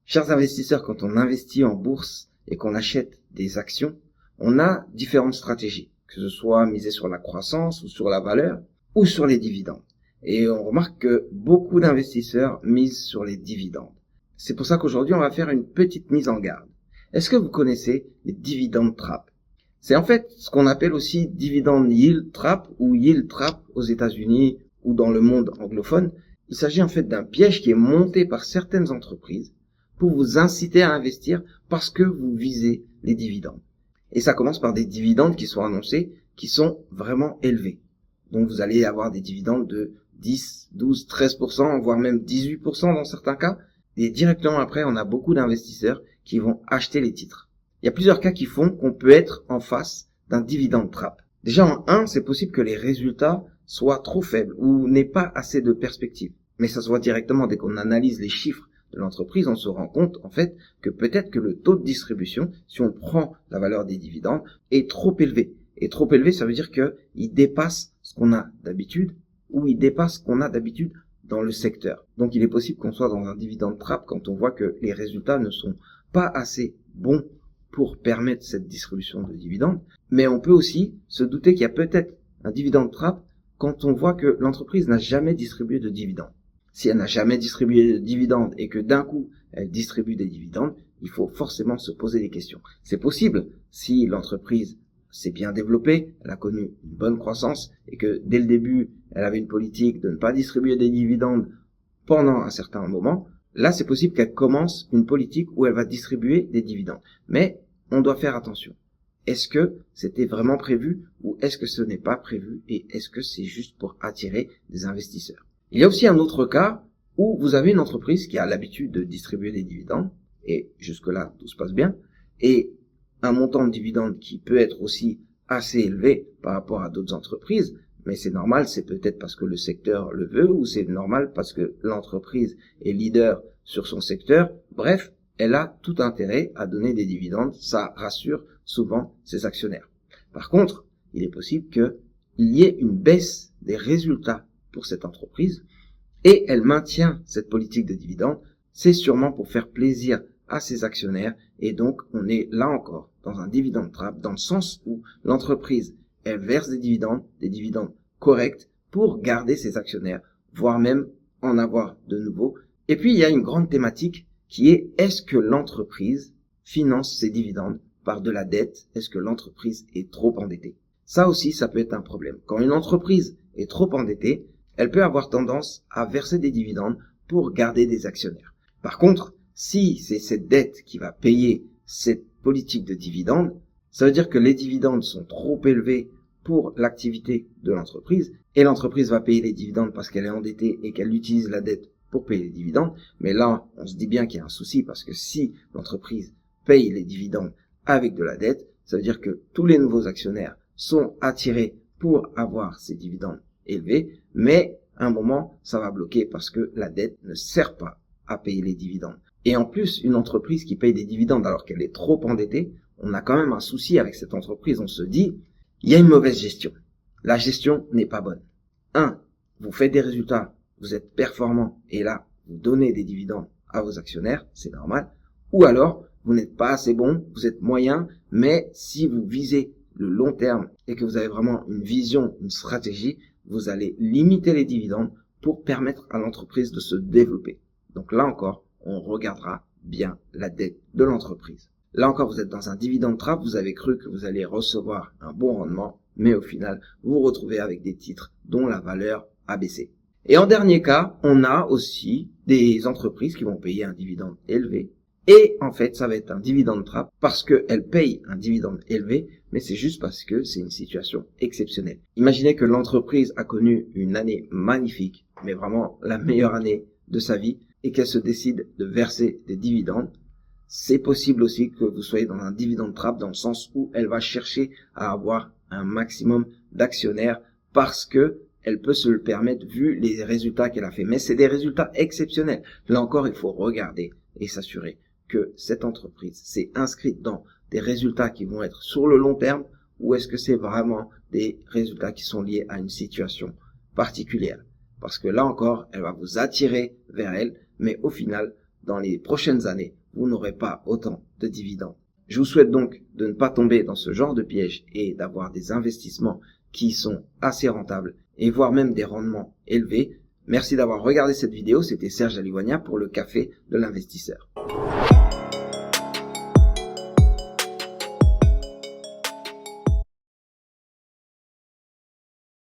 Chers investisseurs, quand on investit en bourse et qu'on achète des actions, on a différentes stratégies, que ce soit miser sur la croissance ou sur la valeur ou sur les dividendes. Et on remarque que beaucoup d'investisseurs misent sur les dividendes. C'est pour ça qu'aujourd'hui, on va faire une petite mise en garde. Est-ce que vous connaissez les dividendes trap? C'est en fait ce qu'on appelle aussi dividend yield trap ou yield trap aux États-Unis ou dans le monde anglophone. Il s'agit en fait d'un piège qui est monté par certaines entreprises pour vous inciter à investir parce que vous visez les dividendes. Et ça commence par des dividendes qui sont annoncés, qui sont vraiment élevés. Donc vous allez avoir des dividendes de 10, 12, 13%, voire même 18% dans certains cas. Et directement après, on a beaucoup d'investisseurs qui vont acheter les titres. Il y a plusieurs cas qui font qu'on peut être en face d'un dividende trap. Déjà en 1, c'est possible que les résultats soient trop faibles ou n'aient pas assez de perspective. Mais ça se voit directement dès qu'on analyse les chiffres de l'entreprise, on se rend compte en fait que peut-être que le taux de distribution, si on prend la valeur des dividendes, est trop élevé. Et trop élevé, ça veut dire qu'il dépasse ce qu'on a d'habitude ou il dépasse ce qu'on a d'habitude dans le secteur. Donc il est possible qu'on soit dans un dividende trap quand on voit que les résultats ne sont pas assez bons pour permettre cette distribution de dividendes. Mais on peut aussi se douter qu'il y a peut-être un dividende trap quand on voit que l'entreprise n'a jamais distribué de dividendes. Si elle n'a jamais distribué de dividendes et que d'un coup elle distribue des dividendes, il faut forcément se poser des questions. C'est possible si l'entreprise s'est bien développée, elle a connu une bonne croissance et que dès le début elle avait une politique de ne pas distribuer des dividendes pendant un certain moment. Là, c'est possible qu'elle commence une politique où elle va distribuer des dividendes. Mais on doit faire attention. Est-ce que c'était vraiment prévu ou est-ce que ce n'est pas prévu et est-ce que c'est juste pour attirer des investisseurs? Il y a aussi un autre cas où vous avez une entreprise qui a l'habitude de distribuer des dividendes et jusque-là, tout se passe bien et un montant de dividendes qui peut être aussi assez élevé par rapport à d'autres entreprises. Mais c'est normal, c'est peut-être parce que le secteur le veut ou c'est normal parce que l'entreprise est leader sur son secteur. Bref, elle a tout intérêt à donner des dividendes. Ça rassure souvent ses actionnaires. Par contre, il est possible qu'il y ait une baisse des résultats pour cette entreprise et elle maintient cette politique de dividendes. C'est sûrement pour faire plaisir à ses actionnaires et donc on est là encore dans un dividende trap dans le sens où l'entreprise elle verse des dividendes corrects pour garder ses actionnaires, voire même en avoir de nouveaux. Et puis, il y a une grande thématique qui est, est-ce que l'entreprise finance ses dividendes par de la dette? Est-ce que l'entreprise est trop endettée? Ça aussi, ça peut être un problème. Quand une entreprise est trop endettée, elle peut avoir tendance à verser des dividendes pour garder des actionnaires. Par contre, si c'est cette dette qui va payer cette politique de dividendes, ça veut dire que les dividendes sont trop élevés pour l'activité de l'entreprise et l'entreprise va payer les dividendes parce qu'elle est endettée et qu'elle utilise la dette pour payer les dividendes. Mais là, on se dit bien qu'il y a un souci parce que si l'entreprise paye les dividendes avec de la dette, ça veut dire que tous les nouveaux actionnaires sont attirés pour avoir ces dividendes élevés, mais à un moment, ça va bloquer parce que la dette ne sert pas à payer les dividendes. Et en plus, une entreprise qui paye des dividendes alors qu'elle est trop endettée, on a quand même un souci avec cette entreprise. On se dit, il y a une mauvaise gestion. La gestion n'est pas bonne. 1. Vous faites des résultats, vous êtes performant et là, vous donnez des dividendes à vos actionnaires, c'est normal. Ou alors, vous n'êtes pas assez bon, vous êtes moyen, mais si vous visez le long terme et que vous avez vraiment une vision, une stratégie, vous allez limiter les dividendes pour permettre à l'entreprise de se développer. Donc là encore, on regardera bien la dette de l'entreprise. Là encore, vous êtes dans un dividende trap, vous avez cru que vous allez recevoir un bon rendement, mais au final, vous vous retrouvez avec des titres dont la valeur a baissé. Et en dernier cas, on a aussi des entreprises qui vont payer un dividende élevé. Et en fait, ça va être un dividende trap parce qu'elles payent un dividende élevé, mais c'est juste parce que c'est une situation exceptionnelle. Imaginez que l'entreprise a connu une année magnifique, mais vraiment la meilleure année de sa vie, et qu'elle se décide de verser des dividendes. C'est possible aussi que vous soyez dans un dividende trap dans le sens où elle va chercher à avoir un maximum d'actionnaires parce que elle peut se le permettre vu les résultats qu'elle a fait. Mais c'est des résultats exceptionnels. Là encore, il faut regarder et s'assurer que cette entreprise s'est inscrite dans des résultats qui vont être sur le long terme ou est-ce que c'est vraiment des résultats qui sont liés à une situation particulière. Parce que là encore, elle va vous attirer vers elle, mais au final, dans les prochaines années, vous n'aurez pas autant de dividendes. Je vous souhaite donc de ne pas tomber dans ce genre de piège et d'avoir des investissements qui sont assez rentables et voire même des rendements élevés. Merci d'avoir regardé cette vidéo, c'était Serge Aliwania pour le Café de l'investisseur.